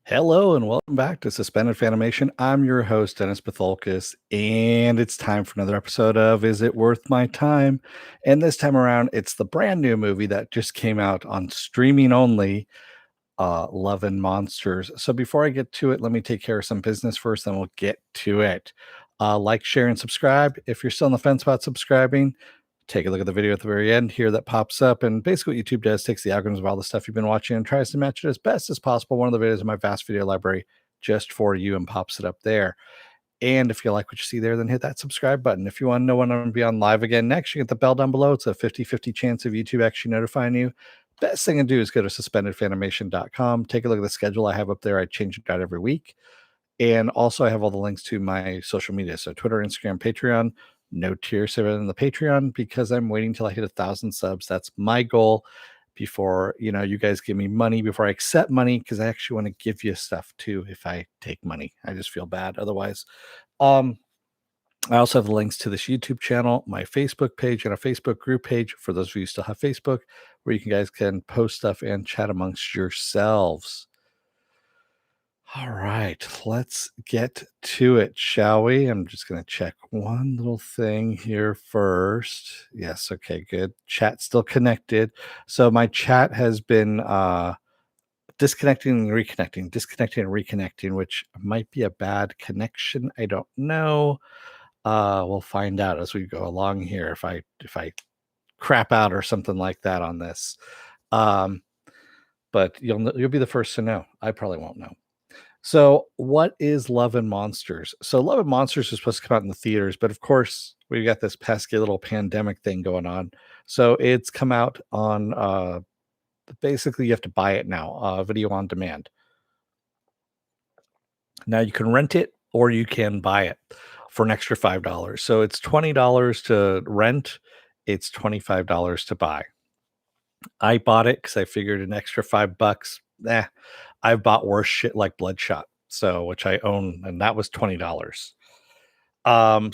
Hello and welcome back to Suspended Fanimation. I'm your host, Dennis Bithoulkas, and it's time for another episode of Is It Worth My Time? And this time around, it's the brand new movie that just came out on streaming only, Love and Monsters. So before I get to it, let me take care of some business first, then we'll get to it. Like, share, and subscribe. If you're still on the fence about subscribing, take a look at the video at the very end here that pops up. And basically what YouTube does takes the algorithms of all the stuff you've been watching and tries to match it as best as possible. One of the videos in my vast video library just for you and pops it up there. And if you like what you see there, then hit that subscribe button. If you want to know when I'm going to be on live again next, you get the bell down below. It's a 50-50 chance of YouTube actually notifying you. Best thing to do is go to suspendedfanimation.com. Take a look at the schedule I have up there. I change it out every week. And also, I have all the links to my social media. So Twitter, Instagram, Patreon. No tiers other than the Patreon because I'm waiting till I hit 1,000 subs. That's my goal before, you guys give me money, before I accept money, because I actually want to give you stuff too if I take money. I just feel bad otherwise. I also have the links to this YouTube channel, my Facebook page, and a Facebook group page for those of you who still have Facebook, where you guys can post stuff and chat amongst yourselves. All right, let's get to it, shall we? I'm just going to check one little thing here first. Yes, okay, good. Chat still connected. So my chat has been disconnecting and reconnecting, which might be a bad connection. I don't know. We'll find out as we go along here if I crap out or something like that on this. But you'll be the first to know. I probably won't know. So, what is Love and Monsters? So, Love and Monsters is supposed to come out in the theaters, but of course, we've got this pesky little pandemic thing going on. So, it's come out on basically you have to buy it now, video on demand. Now, you can rent it or you can buy it for an extra $5. So, it's $20 to rent, it's $25 to buy. I bought it because I figured an extra $5. I've bought worse shit like Bloodshot, so which I own, and that was $20.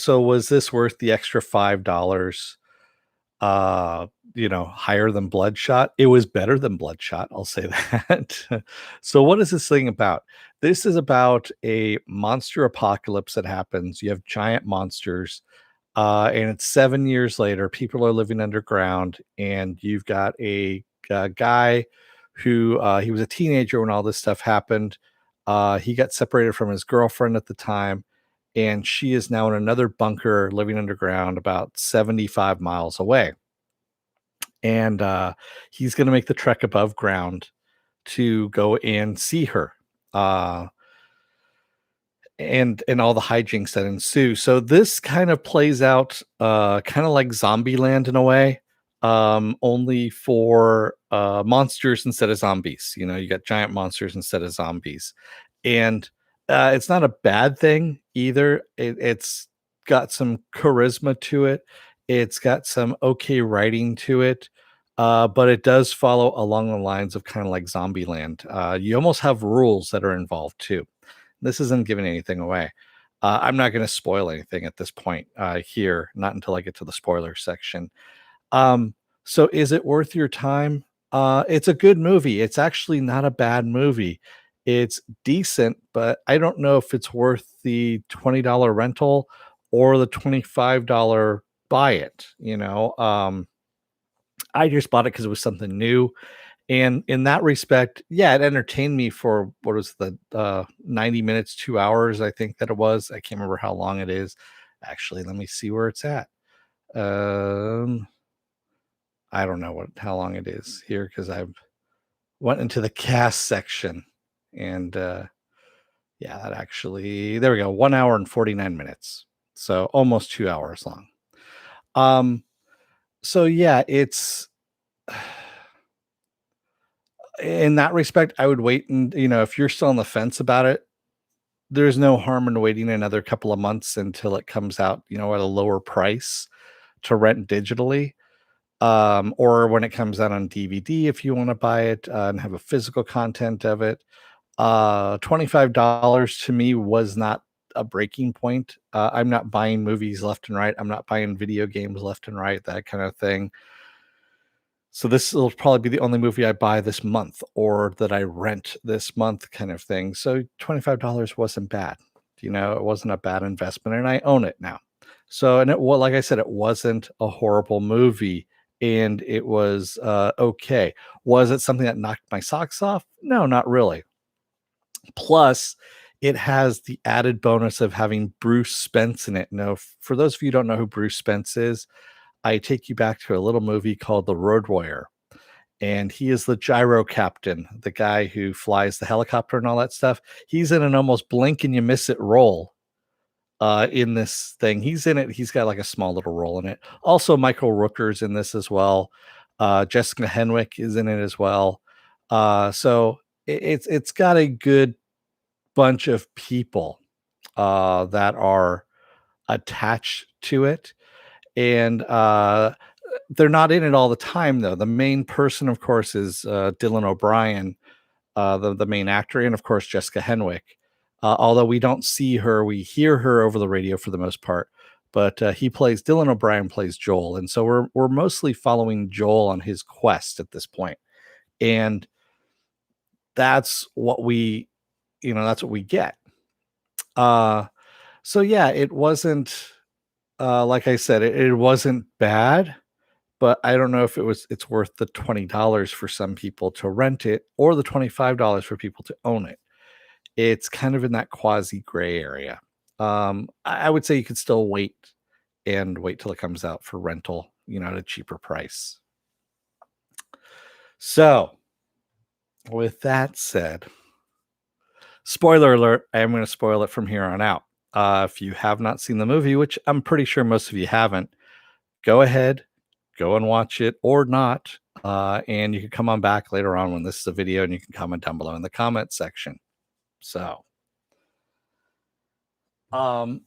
So was this worth the extra $5? Higher than Bloodshot. It was better than Bloodshot, I'll say that. So what is this thing about? This is about a monster apocalypse that happens. You have giant monsters. And it's 7 years later. People are living underground, and you've got a guy who he was a teenager when all this stuff happened. He got separated from his girlfriend at the time, and she is now in another bunker living underground about 75 miles away. And he's going to make the trek above ground to go and see her. And all the hijinks that ensue. So this kind of plays out kind of like Zombieland in a way, only for monsters instead of zombies. You got giant monsters instead of zombies. And it's not a bad thing either. It's got some charisma to it. It's got some okay writing to it. But it does follow along the lines of kind of like Zombieland. You almost have rules that are involved too. This isn't giving anything away. I'm not going to spoil anything at this point here, not until I get to the spoiler section. So is it worth your time? It's a good movie. It's actually not a bad movie. It's decent, but I don't know if it's worth the $20 rental or the $25 buy it. I just bought it because it was something new. And in that respect, yeah, it entertained me for what was the 90 minutes, 2 hours, I think that it was. I can't remember how long it is. Actually, let me see where it's at. I don't know how long it is here because I went into the cast section and yeah, that actually there we go, 1 hour and 49 minutes. So almost 2 hours long. So yeah, it's in that respect, I would wait and if you're still on the fence about it, there's no harm in waiting another couple of months until it comes out, at a lower price to rent digitally. Or when it comes out on DVD, if you want to buy it and have a physical content of it. $25 to me was not a breaking point. I'm not buying movies left and right. I'm not buying video games left and right, that kind of thing. So this will probably be the only movie I buy this month or that I rent this month kind of thing. So $25 wasn't bad. It wasn't a bad investment and I own it now. So and like I said, it wasn't a horrible movie and it was okay. Was it something that knocked my socks off? No, not really. Plus, it has the added bonus of having Bruce Spence in it. Now, for those of you who don't know who Bruce Spence is, I take you back to a little movie called The Road Warrior, and he is the gyro captain, the guy who flies the helicopter and all that stuff. He's in an almost blink and you miss it role in this thing. He's in it. He's got like a small little role in it. Also, Michael Rooker's in this as well. Jessica Henwick is in it as well. So it's got a good bunch of people that are attached to it, and they're not in it all the time though. The main person, of course, is Dylan O'Brien, the main actor, and of course Jessica Henwick. Although we don't see her, we hear her over the radio for the most part. But Dylan O'Brien plays Joel, and so we're mostly following Joel on his quest at this point, and that's what we get. Uh, so yeah, it wasn't like I said, it wasn't bad, but I don't know if it's worth the $20 for some people to rent it or the $25 for people to own it. It's kind of in that quasi gray area. I would say you could still wait till it comes out for rental, at a cheaper price. So, with that said, spoiler alert, I am going to spoil it from here on out. If you have not seen the movie, which I'm pretty sure most of you haven't, go ahead, go and watch it or not. And you can come on back later on when this is a video and you can comment down below in the comment section. So, um,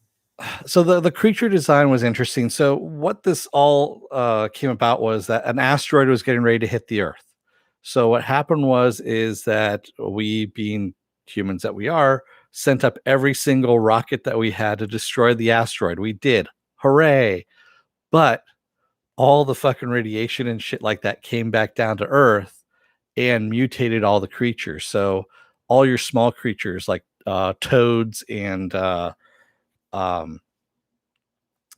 so the creature design was interesting. So what this all came about was that an asteroid was getting ready to hit the Earth. So what happened is that we, being humans that we are, sent up every single rocket that we had to destroy the asteroid. We did. Hooray. But all the fucking radiation and shit like that came back down to Earth and mutated all the creatures. So all your small creatures like toads and um,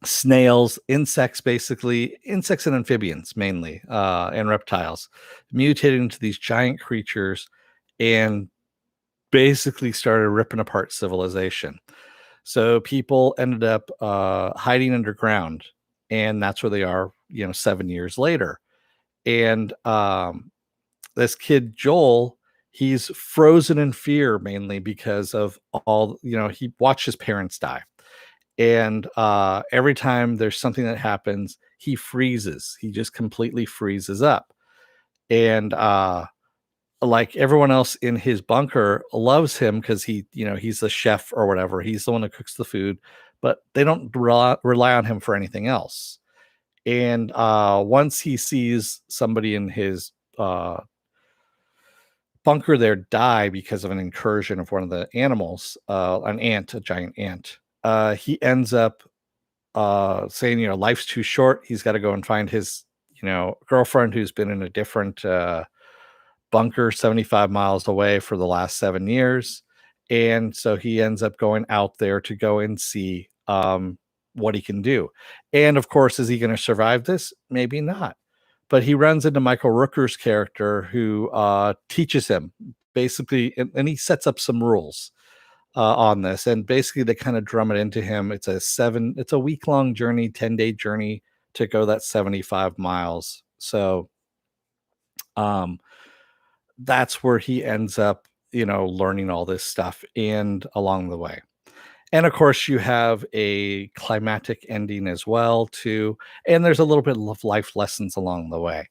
snails, insects, basically insects and amphibians mainly, and reptiles, mutated into these giant creatures and basically started ripping apart civilization. So people ended up hiding underground, and that's where they are, 7 years later. And this kid Joel, he's frozen in fear mainly because of all, he watched his parents die, and every time there's something that happens, he freezes. He just completely freezes up, and like everyone else in his bunker loves him because he's the chef or whatever. He's the one that cooks the food, but they don't rely on him for anything else. And once he sees somebody in his bunker there die because of an incursion of one of the animals, a giant ant, he ends up saying, life's too short. He's got to go and find his, girlfriend who's been in a different bunker 75 miles away for the last 7 years. And so he ends up going out there to go and see what he can do. And of course, is he going to survive this? Maybe not. But he runs into Michael Rooker's character who teaches him basically, and he sets up some rules on this. And basically, they kind of drum it into him. It's a week-long journey, 10-day journey to go that 75 miles. So, that's where he ends up, learning all this stuff and along the way. And of course, you have a climatic ending as well, too. And there's a little bit of life lessons along the way.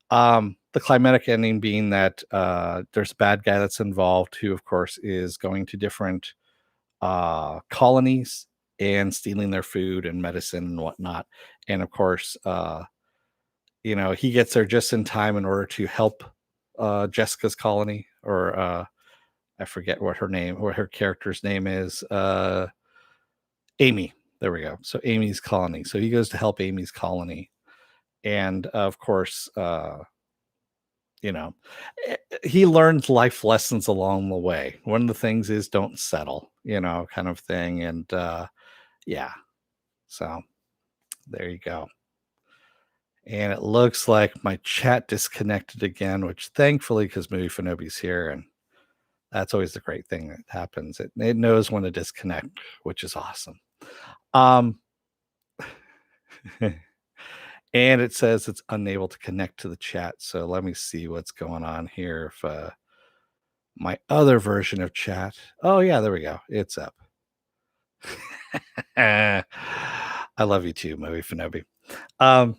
The climatic ending being that there's a bad guy that's involved who, of course, is going to different colonies and stealing their food and medicine and whatnot. And of course, he gets there just in time in order to help Jessica's colony, or I forget what her character's name is. Amy. There we go. So Amy's colony. So he goes to help Amy's colony. And of course, you know. He learned life lessons along the way. One of the things is don't settle, kind of thing. And yeah, so there you go. And it looks like my chat disconnected again, which thankfully, because Movie Fanobi's here, and that's always the great thing that happens. It knows when to disconnect, which is awesome. Um, and it says it's unable to connect to the chat. So let me see what's going on here. If my other version of chat, oh yeah, there we go. It's up. I love you too, Movie Fanobi. Um,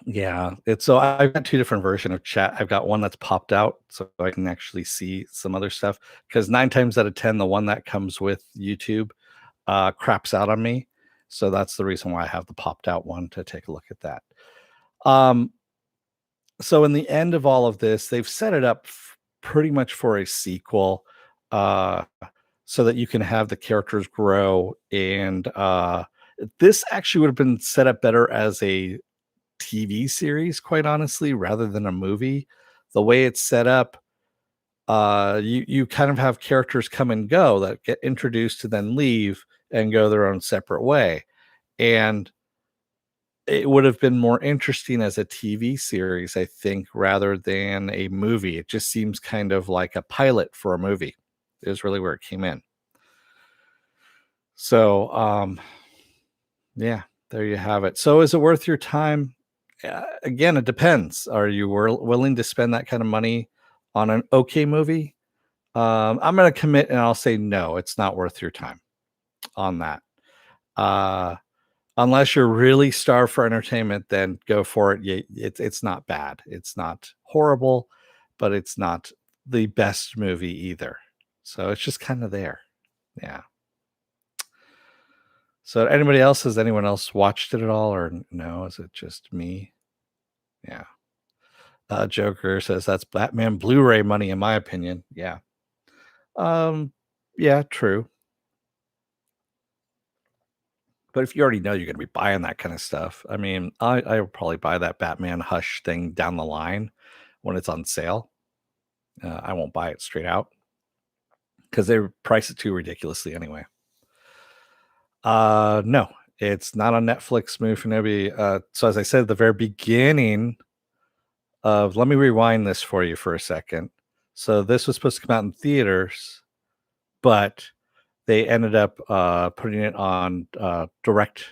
Yeah, it's so I've got 2 different version of chat. I've got one that's popped out so I can actually see some other stuff. Because 9 times out of 10, the one that comes with YouTube, craps out on me. So that's the reason why I have the popped out one to take a look at that. Um, so in the end of all of this, they've set it up pretty much for a sequel, uh, so that you can have the characters grow, and, this actually would have been set up better as a TV series, quite honestly, rather than a movie. The way it's set up, you kind of have characters come and go that get introduced to then leave and go their own separate way. And it would have been more interesting as a TV series, I think, rather than a movie. It just seems kind of like a pilot for a movie, is really where it came in. So, yeah, there you have it. So, is it worth your time? Again, it depends. Are you willing to spend that kind of money on an okay movie? I'm going to commit and I'll say no, it's not worth your time on that. Uh, unless you're really starved for entertainment, then go for it. It's not bad. It's not horrible, but it's not the best movie either. So it's just kind of there. Yeah. So anybody else, has anyone else watched it at all, or no? Is it just me? Yeah. Joker says that's Batman Blu-ray money, in my opinion. Yeah. Um, yeah, true. But if you already know you're going to be buying that kind of stuff, I mean, I would probably buy that Batman Hush thing down the line when it's on sale. I won't buy it straight out because they price it too ridiculously anyway. No, it's not on Netflix. Movie Fanobi. So as I said at the very beginning of, let me rewind this for you for a second. So this was supposed to come out in theaters, but they ended up putting it on direct,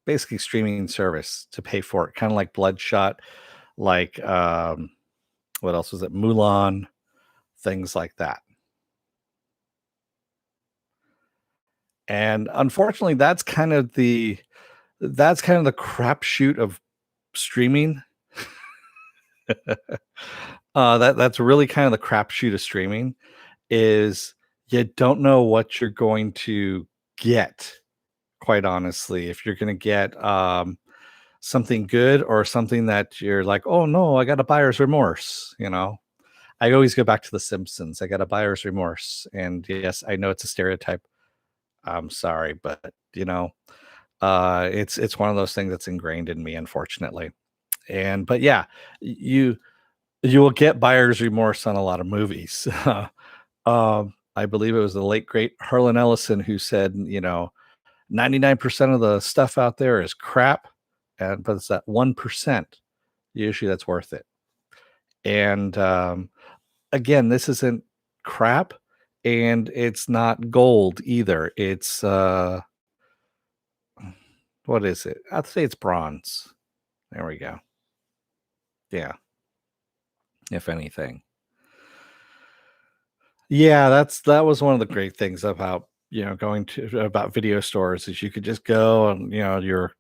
basically streaming service to pay for it, kind of like Bloodshot, like what else was it? Mulan, things like that. And unfortunately, that's kind of the crapshoot of streaming. That's really kind of the crapshoot of streaming is you don't know what you're going to get, quite honestly. If you're going to get something good or something that you're like, oh no, I got a buyer's remorse. I always go back to The Simpsons. I got a buyer's remorse. And yes, I know it's a stereotype. I'm sorry, but it's one of those things that's ingrained in me, unfortunately. But yeah, you will get buyer's remorse on a lot of movies. I believe it was the late great Harlan Ellison who said, 99% of the stuff out there is crap, but it's that 1% usually that's worth it. And again, this isn't crap, and it's not gold either. It's what is it? I'd say it's bronze. There we go. Yeah, if anything. Yeah, that was one of the great things about, going to about video stores is you could just go and, you're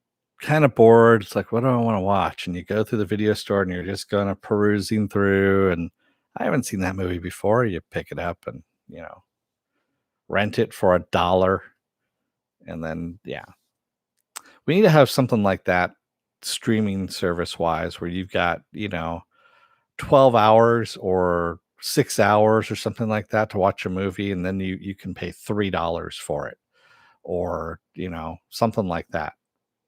kind of bored. It's like, what do I want to watch? And you go through the video store and you're just kind of perusing through, and I haven't seen that movie before. You pick it up and, rent it for $1. And then, yeah, we need to have something like that streaming service wise where you've got, 12 hours or 6 hours or something like that to watch a movie, and then you can pay $3 for it, or something like that,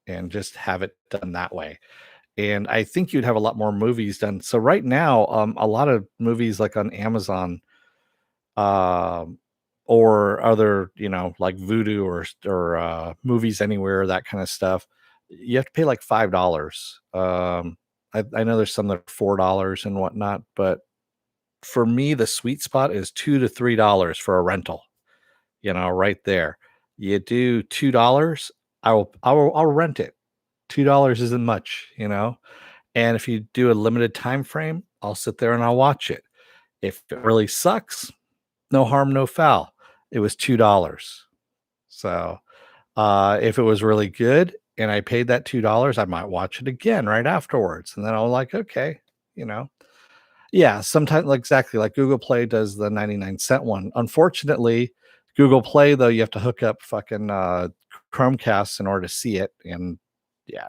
and just have it done that way. and I think you'd have a lot more movies done. So right now, a lot of movies like on Amazon, um, or other, like Vudu or Movies Anywhere, that kind of stuff, you have to pay like $5. I know there's some that are $4 and whatnot, but for me, the sweet spot is $2 to $3 for a rental. Right there. You do $2, I'll rent it. $2 isn't much. And if you do a limited time frame, I'll sit there and I'll watch it. If it really sucks, no harm, no foul. It was $2. So if it was really good and I paid that $2, I might watch it again right afterwards. And then I'm like, okay, you know. Yeah, sometimes like exactly like Google Play does the 99-cent one. Unfortunately, Google Play though, you have to hook up fucking Chromecasts in order to see it. And yeah,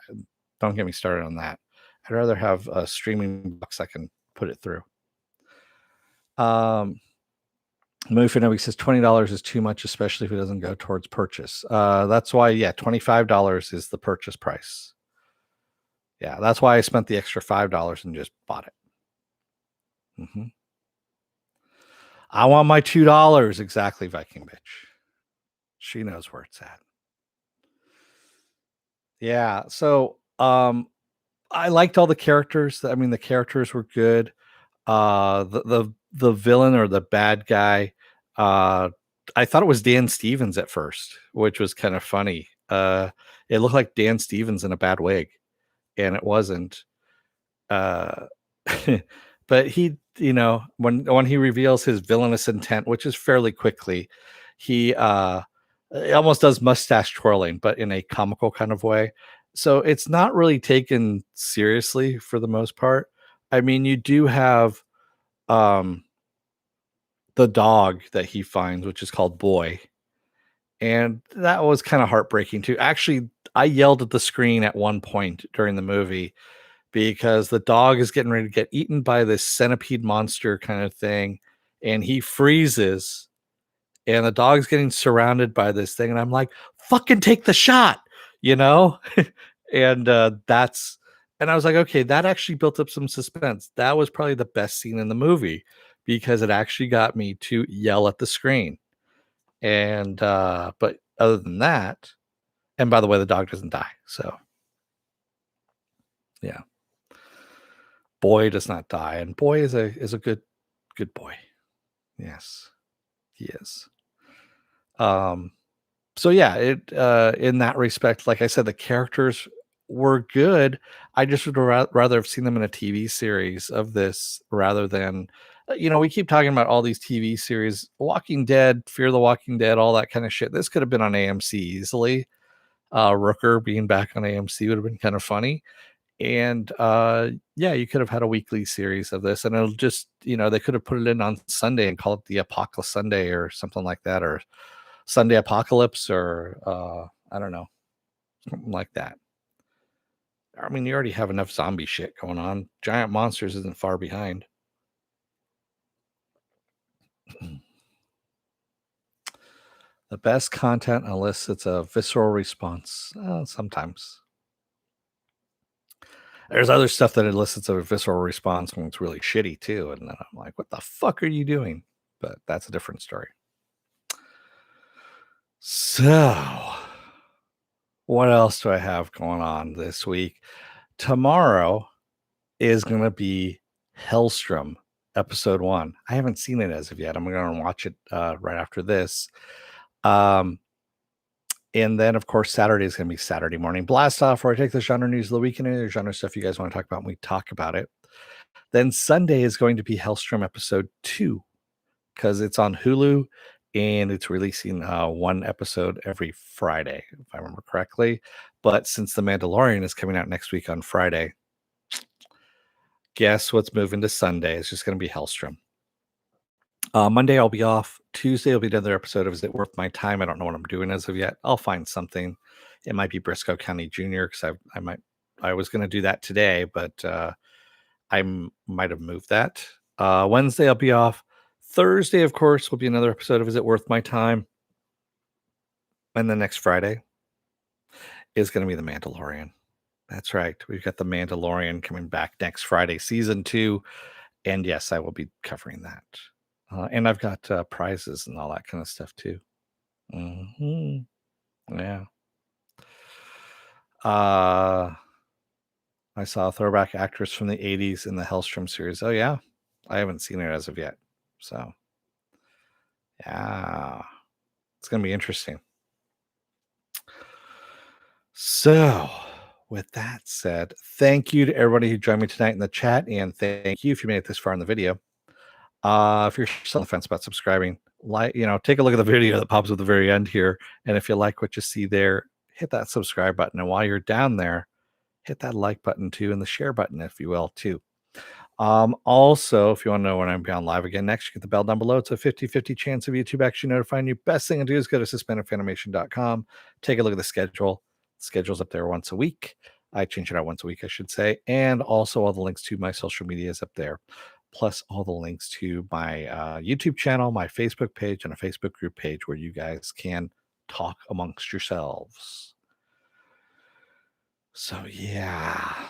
don't get me started on that. I'd rather have a streaming box I can put it through. Movie for Nobody says $20 is too much, especially if it doesn't go towards purchase. That's why, yeah, $25 is the purchase price. Yeah, that's why I spent the extra $5 and just bought it. I want my $2 exactly, Viking bitch. She knows where it's at. Yeah, so I liked all the characters. I mean, the characters were good. The villain or the bad guy, I thought it was Dan Stevens at first, which was kind of funny. It looked like Dan Stevens in a bad wig, and it wasn't. Uh, but he, when he reveals his villainous intent, which is fairly quickly, he almost does mustache twirling, but in a comical kind of way. So it's not really taken seriously for the most part. I mean, you do have um the dog that he finds, which is called Boy. And that was kind of heartbreaking too. Actually, I yelled at the screen at one point during the movie because the dog is getting ready to get eaten by this centipede monster kind of thing. And he freezes, and the dog's getting surrounded by this thing. And I'm like, fucking take the shot, you know? and and I was like, okay, that actually built up some suspense. That was probably the best scene in the movie because it actually got me to yell at the screen. And but other than that, and by the way, the dog doesn't die. So yeah. Boy does not die, and Boy is a good boy. Yes, he is. Um, so yeah, it in that respect, like I said, the characters were good. I just would rather have seen them in a TV series of this rather than, we keep talking about all these TV series, Walking Dead, Fear the Walking Dead, all that kind of shit. This could have been on AMC easily. Rooker being back on AMC would have been kind of funny. And yeah, you could have had a weekly series of this, and it'll just, they could have put it in on Sunday and call it the Apocalypse Sunday or something like that, or Sunday Apocalypse, or I don't know, something like that. I mean, you already have enough zombie shit going on. Giant Monsters isn't far behind. The best content elicits a visceral response. Sometimes. There's other stuff that elicits a visceral response when it's really shitty too. And then I'm like, what the fuck are you doing? But that's a different story. So, what else do I have going on this week? Tomorrow is going to be Hellstrom episode 1. I haven't seen it as of yet. I'm going to watch it right after this. And then, of course, Saturday is going to be Saturday Morning Blast Off, where I take the genre news of the week and any other genre stuff you guys want to talk about, and we talk about it. Then Sunday is going to be Hellstrom episode 2 because it's on Hulu and it's releasing one episode every Friday, if I remember correctly. But since The Mandalorian is coming out next week on Friday, guess what's moving to Sunday? It's just going to be Hellstrom. Monday I'll be off. Tuesday will be another episode of Is It Worth My Time? I don't know what I'm doing as of yet. I'll find something. It might be Briscoe County Jr. because I was going to do that today, but I might have moved that. Wednesday I'll be off. Thursday, of course, will be another episode of Is It Worth My Time? And the next Friday is going to be The Mandalorian. That's right. We've got The Mandalorian coming back next Friday, season 2, and yes, I will be covering that. And I've got, prizes and all that kinda stuff too. Mhm. Yeah. Uh, I saw a throwback actress from the '80s in the Hellstrom series. Oh, yeah? I haven't seen it as of yet. So, yeah, it's gonna be interesting. So, with that said, thank you to everybody who joined me tonight in the chat, and thank you if you made it this far in the video. If you're still on the fence about subscribing, take a look at the video that pops at the very end here, and if you like what you see there, hit that subscribe button, and while you're down there, hit that like button too, and the share button, if you will, too. Also, if you want to know when I'm on live again next, you get the bell down below. It's a 50-50 chance of YouTube actually notifying you. Best thing to do is go to suspendedfanimation.com, take a look at the schedule. The schedule's up there once a week. I change it out once a week, I should say. And also all the links to my social media is up there, plus all the links to my YouTube channel, my Facebook page, and a Facebook group page where you guys can talk amongst yourselves. So yeah,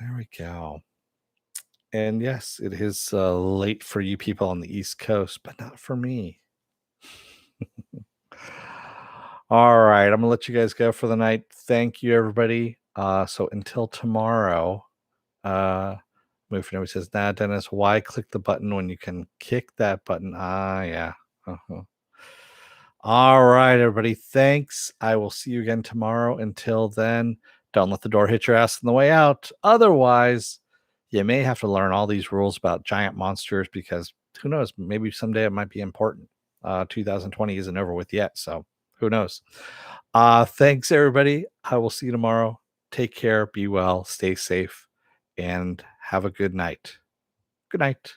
there we go. And yes, it is late for you people on the East Coast, but not for me. All right, I'm gonna let you guys go for the night. Thank you, everybody. So until tomorrow, Movie always says, "Nah, Dennis, why click the button when you can kick that button?" Ah, yeah. Uh-huh. All right, everybody. Thanks. I will see you again tomorrow. Until then, don't let the door hit your ass on the way out. Otherwise, you may have to learn all these rules about giant monsters because who knows? Maybe someday it might be important. 2020 isn't over with yet, so who knows? Thanks, everybody. I will see you tomorrow. Take care, be well, stay safe, and have a good night. Good night.